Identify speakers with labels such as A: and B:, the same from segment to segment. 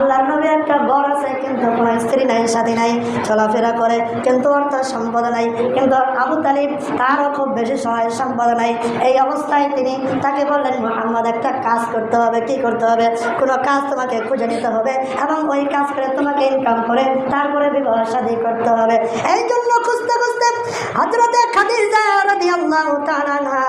A: আল্লাহর নবী একটা ঘর আছে কিন্তু কোনো স্ত্রী নাই, সাথী নাই, চলাফেরা করে কিন্তু অর্থ সম্পদ নাই। কিন্তু আবু তালিব তারও খুব বেশি সহায় সম্পদ নাই। এই অবস্থায় তিনি তাকে বললেন, মুহাম্মদ একটা কাজ করতে হবে। কি করতে হবে? কোনো কাজ তোমাকে খুঁজে নিতে হবে এবং ওই কাজ করে তোমাকে ইনকাম করে তারপরে বিবাহ শাদী করতে হবে। এই জন্য খুঁজতে খুঁজতে হযরতে খাদিজা রাদিয়াল্লাহু তাআলা আনহা,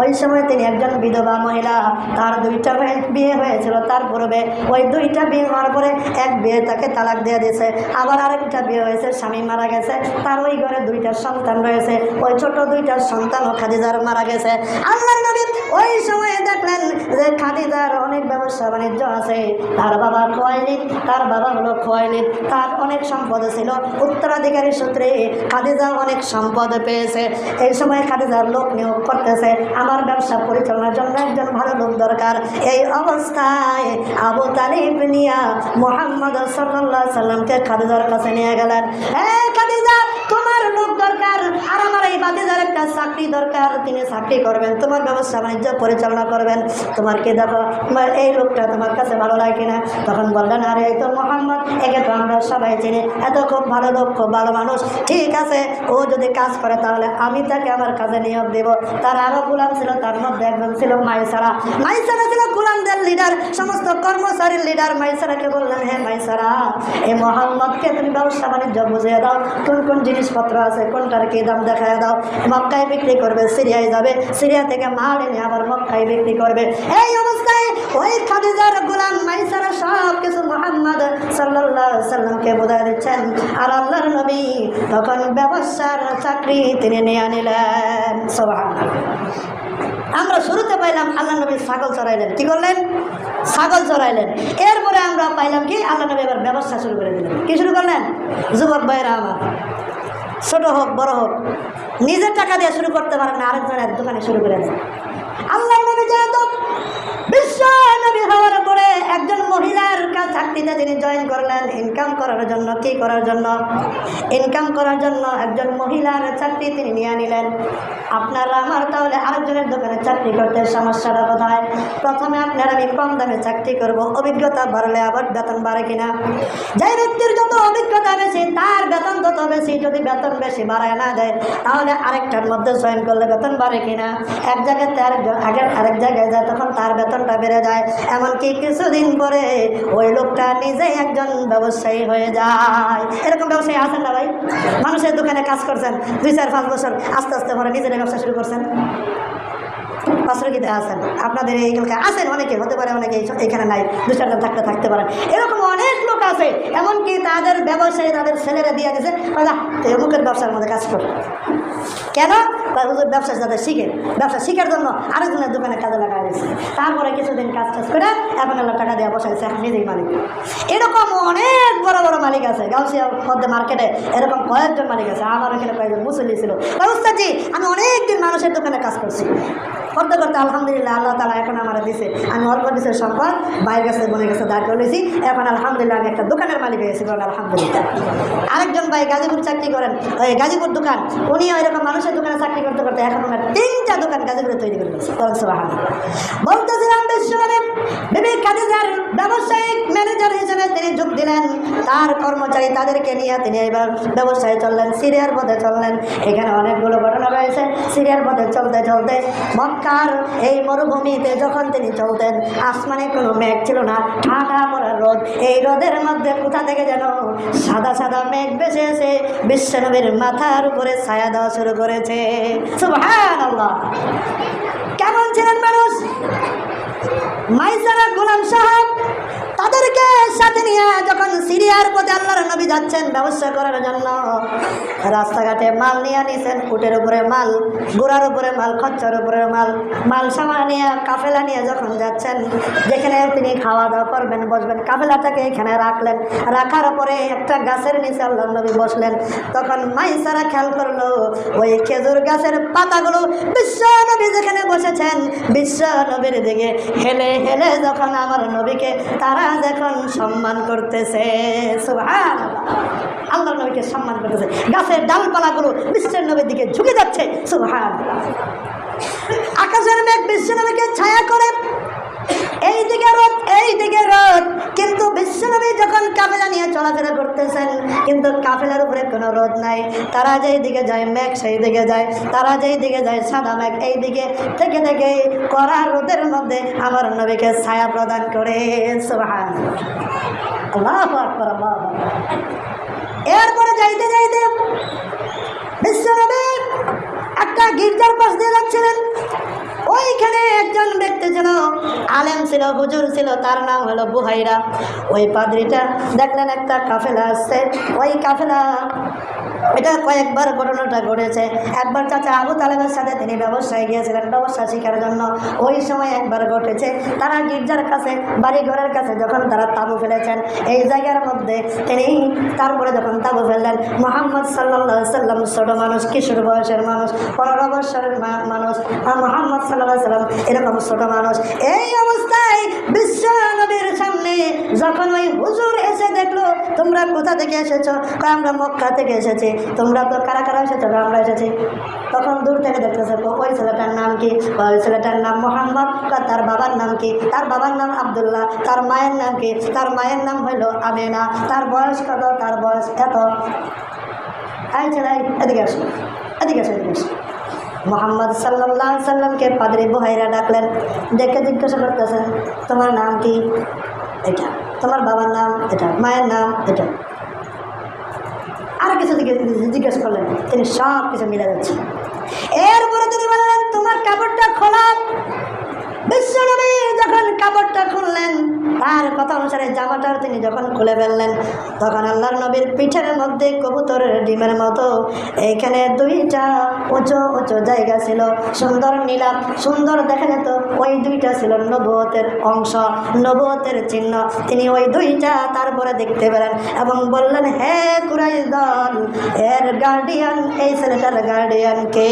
A: ওই সময় তিনি একজন বিধবা মহিলা, তার দুইটা বিয়ে হয়েছিল তার পূর্বে। ওই দুইটা বিয়ে হওয়ার পরে এক বিয়ে তাকে তালাক দিয়ে দিয়েছে, আবার আরেকটা বিয়ে হয়েছে, স্বামী মারা গেছে, তার ওই ঘরে দুইটা সন্তান রয়েছে। ওই ছোট দুইটা সন্তানও খাদিজার মারা গেছে। আল্লাহর নবী ওই সময়ে দেখলেন যে খাদিজার অনেক ব্যবসা বাণিজ্য আছে, তার বাবা খোয়াইলিদ, তার বাবা হলো খোয়াইলিদ, তার অনেক সম্পদ ছিল, উত্তরাধিকারী সূত্রে খাদিজা অনেক সম্পদ পেয়েছে। এই সময় খাদিজার লোক নিয়োগ করতেছে, আমার ব্যবসা পরিচালনার জন্য একজন ভালো লোক দরকার। এই অবস্থায় আবু তালিব নিয়া মুহাম্মদ সাল্লাল্লাহু আলাইহি সাল্লামকে খাদিজার কাছে নিয়ে গেলেন। খাদিজা, তোমার লোক দরকার আর আমার এই ভাতিজার একটা চাকরি দরকার, তিনি চাকরি করবেন, তোমার ব্যবসা বাণিজ্য পরিচালনা করবেন। তোমার কি দেখো এই লোকটা তোমার কাছে ভালো লাগে কিনা? তখন বললেন, আরে এই তো মুহাম্মদ, একে তো আমরা সবাই চিনি, এত খুব ভালো লোক, খুব ভালো মানুষ, ঠিক আছে, ও যদি কাজ করে তাহলে আমি তাকে আমার কাজে নিয়োগ দেব। তার আরো গোলাম ছিল, তার মধ্যে একজন ছিল মাইসারা। মাইসারা ছিল গোলামদের লিডার, সমস্ত কর্মচারীর লিডার। মাইসারাকে বললেন, হ্যাঁ মাইসারা, এই মুহাম্মদকে তুমি ব্যবসা বাণিজ্য বুঝিয়ে দাও, কোন কোন জিনিসপত্র আছে, কোনটার কি দাম দেখায় দাও। মক্কায় বিক্রি করবে, সিরিয়ায় যাবে, সিরিয়া থেকে মাল এনে আবার মক্কায় বিক্রি করবে। এই অবস্থায় ওই খাদিজার গোলাম মাইসারা সব কিছু মুহাম্মদ সাল্লাল্লাহু আলাইহি সাল্লামকে বোঝায় দিচ্ছেন। আর আল্লাহর নবী তখন ব্যবসার চাকরি তিনি নিয়ে নিলেন। সুবহানাল্লাহ। আমরা শুরুতে পাইলাম আল্লাহ নবী ছাগল চড়াইলেন। কি করলেন? ছাগল চড়াইলেন। এরপরে আমরা পাইলাম কি আল্লাহ নবী এবার ব্যবসা শুরু করে দিলেন। কি শুরু করলেন? যুবক ভাইরা আমার, ছোট হোক বড় হোক, নিজের টাকা দিয়ে শুরু করতে পারেন না, আরেকজনের দোকানে শুরু করে দেন। আল্লাহ নবী যেহেতু বিশ্ব নবী হওয়ার পরে একজন মহিলার চাকরিতে তিনি জয়েন করলেন ইনকাম করার জন্য। কি করার জন্য? ইনকাম করার জন্য একজন মহিলার চাকরি তিনি নিয়ে নিলেন। আপনারা আমার তাহলে আরেকজনের দোকানে চাকরি করতে সমস্যাটা কোথায়? প্রথমে আপনার আমি কম দামে চাকরি করব, অভিজ্ঞতা বাড়লে আবার বেতন বাড়ে কিনা? যে ব্যক্তির যত অভিজ্ঞতা বেশি তার বেতন তত বেশি। যদি বেতন বেশি বাড়ায় না দেয় তাহলে আরেকটার মধ্যে জয়েন করলে বেতন বাড়ে কিনা? এক জায়গাতে আরেক জায়গায় যায় তখন তার বেতনটা বেড়ে যায়। এমনকি কিছুদিন পরে ওই লোকটা নিজেই একজন ব্যবসায়ী হয়ে যায়। এরকম ব্যবসায়ী আছেন না ভাই? মানুষের দোকানে কাজ করছেন 2-4-5 বছর, আস্তে আস্তে পরে নিজের ব্যবসা শুরু করছেন। পাঁচরকিতে আছেন, আপনাদের এই এলাকায় আছেন, অনেকে হতে পারে, অনেকে এখানে নাই, 2-4 জন থাকতে পারেন। এরকম অনেক লোক আছে, এমনকি তাদের ব্যবসায়ী তাদের ছেলেরা দিয়ে গেছে, অমুকের ব্যবসার মধ্যে কাজ করে। কেন? হুজুর ব্যবসা যাদের শিখে, ব্যবসা শিখার জন্য আরেকজনের দোকানে কাজে লাগা হয়েছে। তারপরে কিছুদিন কাজ করে এখন আল্লাহ টাকা দেওয়া বসাইছে, এখন নিজেই মালিক। এরকম অনেক বড় বড় মালিক আছে গাউসিয়া মধ্যে মার্কেটে, এরকম কয়েকজন মালিক আছে। আমার এখানে কয়েকজন মুসল্লি ছিল, উস্তাদজি আমি অনেকদিন মানুষের দোকানে কাজ করছি, করতে করতে আলহামদুলিল্লাহ আল্লাহ তালা এখন আমার দিছে, আমি অল্প দিছে সম্পদ, বাইরের কাছে বোনের কাছে দাঁড় করেছি, এখন আলহামদুলিল্লাহ আমি একটা দোকানের মালিক হয়েছি। আলহামদুলিল্লাহ। আরেকজন ভাই গাজীপুর চাকরি করেন, ওই গাজীপুর দোকান, উনি ওইরকম মানুষের দোকানে চাকরি করতে করতে এখন ওনার 3টা দোকান গাজীপুরে তৈরি করে দিয়েছে। বলতেছিলাম বিশ্বনবী বিবি খাদিজার ব্যবসায়িক ম্যানেজার হিসেবে তিনি যোগ দিলেন। তার কর্মচারী তাদেরকে নিয়ে তিনি এবার ব্যবসায় চললেন, সিরিয়ার পথে চললেন। এখানে অনেকগুলো ঘটনা রয়েছে। সিরিয়ার পথে চলতে চলতে মক্কার এই মরুভূমিতে যখন তিনি চলতেন, আসমানে কোনো মেঘ ছিল না, ঠান্ডা পড়া রোদ। এই রোদের মধ্যে কোথা থেকে যেন সাদা সাদা মেঘ ভেসে এসে বিশ্বনবীর মাথার উপরে ছায়া দেওয়া শুরু করেছে। সুবহানাল্লাহ। কেমন ছিলেন মানুষ? মাইসারা গোলাম সাহেব তাদেরকে সাথে নিয়ে যখন সিরিয়ার পথে আল্লাহর নবী যাচ্ছেন ব্যবসা করার জন্য, রাস্তাঘাটে মাল নিয়ে নিয়েছেন, উটের উপরে মাল, ঘোড়ার উপরে মাল, খচ্চর উপরে মাল, মাল সামান নিয়ে কাফেলা নিয়ে যখন যাচ্ছেন, যেখানে তিনি খাওয়া দাওয়া করবেন বসবেন, কাফেলাটাকে এখানে রাখলেন। রাখার পরে একটা গাছের নিচে আল্লাহর নবী বসলেন। তখন মাইসারা খেয়াল করলো ওই খেজুর গাছের পাতাগুলো বিশ্ব নবী যেখানে বসেছেন, বিশ্ব নবীর দিকে হেলে হেলে যখন আমার নবীকে তারা যখন সম্মান করতেছে। সুবহানাল্লাহ। আল্লাহর নবীকে সম্মান করতেছে, গাছের ডালপালাগুলো বিশ্বের নবীর দিকে ঝুঁকে যাচ্ছে। সুবহানাল্লাহ। আকাশের মেঘ বিশ্ব নবীকে ছায়া করে। এইদিকে রোদ এইদিকে রোদ, কিন্তু বিশ্বনবী যখন কাফেলা নিয়ে চলাফেরা করতেছেন কিন্তু কাফেলার উপরে কোনো রোদ নাই। তারা যেই দিকে যায় মেঘ সেই দিকে যায়, তারা যেই দিকে যায় সাদা মেঘ এই দিকে থেকে থেকে কড়া রোদের মধ্যে আমার নবীকে ছায়া প্রদান করে। সুবহানাল্লাহ, আল্লাহু আকবার, আল্লাহু আকবার। এরপরে যাইতে যাইতে বিশ্বনবী একটা গির্জার পাশ দিয়ে যাচ্ছিলেন। ওইখানে একজন ব্যক্তি ছিল, আলেম ছিল, হুজুর ছিল, তার নাম হলো বুহাইরা। ওই পাদ্রীটা দেখলেন একটা কাফেলা আসছে। ওই কাফেলা এটা কয়েকবার ঘটনাটা ঘটেছে। একবার চাচা আবু তালেবের সাথে তিনি ব্যবসায় গিয়েছিলেন ব্যবসা শিখার জন্য। ওই সময় একবার ঘটেছে, তারা গির্জার কাছে বাড়ি ঘরের কাছে যখন তারা তাঁবু ফেলেছেন এই জায়গার মধ্যে তিনি তারপরে যখন তাঁবু ফেললেন মুহাম্মদ সাল্লাল্লাহু আলাইহি সাল্লাম ছোট মানুষ, কিশোর বয়সের মানুষ, 15 বছরের মানুষ, আর মুহাম্মদ সাল্লাল্লাহু আলাইহি সাল্লাম এরকম ছোট মানুষ। এই অবস্থায় বিশ্ব নবীর সামনে যখন ওই হুজুর এসে দেখলো তোমরা কোথা থেকে এসেছো, আমরা মক্কা থেকে এসেছি। তোমরা তো কারা কারা এসেছো? আমরা এসেছি। তখন দূর থেকে দেখতেছে ওই ছেলেটার নাম কি? ওই ছেলেটার নাম মোহাম্মদ। তার বাবার নাম কি? তার বাবার নাম আব্দুল্লাহ। তার মায়ের নাম কি? তার মায়ের নাম হইল আমেনা। তার বয়স কত? তার বয়স এত। এই ছেলে এদিকে আসো, এদিকে আসো, এদিকে আসো। মোহাম্মদ সাল্লাল্লাহু আলাইহি সাল্লামকে পাদ্রী বুহাইরা ডাকলেন, ডেকে জিজ্ঞাসা করতেছেন তোমার নাম কি? এটা। তোমার বাবার নাম এটা, মায়ের নাম এটা। আর কিছু দিকে জিজ্ঞাসা করলেন, তিনি সব কিছু মিলে যাচ্ছে। এরপরে তিনি বললেন তোমার কাপড়টা খোলা। বিশ্বনবী যখন কাপড়টা খুললেন তার কথা অনুসারে জামাটার তিনি যখন খুলে ফেললেন তখন আল্লাহর নবীর পিঠের মধ্যে কবুতরের ডিমের মতো এইখানে দুইটা উঁচু উঁচু জায়গা ছিল, সুন্দর নীলাভ, সুন্দর দেখা যেত। ওই দুইটা ছিল নবুয়তের অংশ, নবুয়তের চিহ্ন। তিনি ওই দুইটা তারপরে দেখতে পেলেন এবং বললেন হে কুরাইশ দল, এর গার্ডিয়ান, এই ছেলেটার গার্ডিয়ান কে?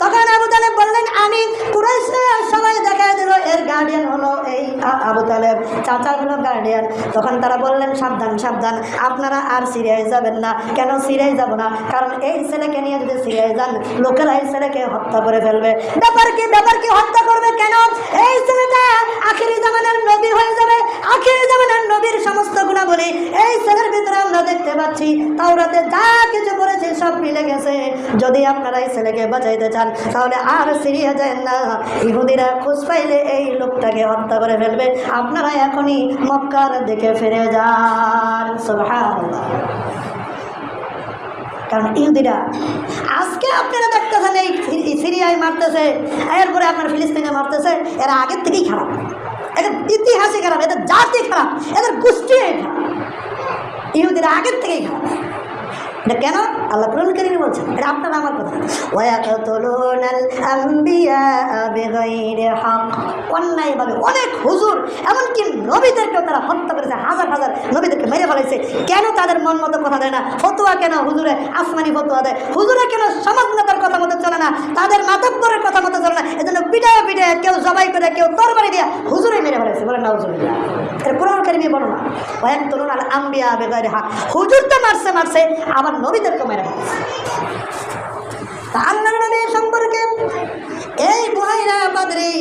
A: তখন আবু তালেব বললেন আমি। কুরাইশ সবাই দেখা দিল এর গার্ডিয়ান হলো এই আবু তালেব, চাচা হলো গার্ডিয়ান। তখন তারা বললেন সাবধান সাবধান, আপনারা আর সিরিয়ায় যাবেন না। কেন সিরিয়ায় যাব না? কারণ এই ছেলেকে নিয়ে যদি সিরিয়ায় যান লোকেরা এই ছেলেকে হত্যা করে ফেলবে। ব্যাপার কি? ব্যাপার কি? হত্যা করবে কেন? এই ছেলেটা আখিরি জামানার নবী হয়ে যাবে। আখিরি জামানার নবীর সমস্ত গুণাবলী এই ছেলের ভিতরে আমরা দেখতে পাচ্ছি। তাওরাতে যা কিছু করেছে সব মিলে গেছে। যদি আপনারা এই ছেলেকে বাঁচাইতে চান তাহলে আর সিরিয়া যায় না। ইহুদিরা খোঁজ পাইলে এই লোকটাকে হত্যা করে ফেলবে। আপনারা এখনই মক্কার দিকে ফিরে যান। সুবহানাল্লাহ। কারণ ইহুদিরা আজকে আপনারা দেখতেছেন এই সিরিয়ায় মারতেছে, এরপরে আপনার ফিলিস্তিনে মারতেছে, এরা আগের থেকেই খারাপ। এদের ইতিহাসই খারাপ, এদের জাতি খারাপ, এদের গোষ্ঠী খারাপ। ইহুদিরা আগের থেকেই খারাপ। এটা কেন? আল্লাহ কোরআন কারীমে বলছেন, এটা আপনারা আমার কথা। ওয়ায়াকতুলুনাল আম্বিয়া বিগাইরি হক, অন্যায়ভাবে অনেক হুজুর এমনকি নবীদেরকেও তারা হত্যা করেছে, হাজার হাজার নবীদেরকে মেরে ফেলেছে। কেন? তাদের মন মতো কথা দেয় না। ফতোয়া কেন হুজুরে আসমানি ফতোয়া দেয়? হুজুরে কেন সমাজ নেতার কথা মতো চলে না? তাদের মাতব্বরের কথা মতো চলে না। এজন্য পিটায় পিটায় কেউ জবাই করে কেউ তরবারি দিয়ে হুজুরে মেরে ফেলেছে। বলেন নাউজুবিল্লাহ। এটা কোরআন কারীমে বলো না। ওয়ায়াকতুলুনাল আম্বিয়া বিগাইরি হক, হুজুর তো মারছে মারছে, আবার নবীদেরকে মেরে ফেলেছে। আল্লাহর নবী সম্পর্কে এই বুহাইরা পাদ্রী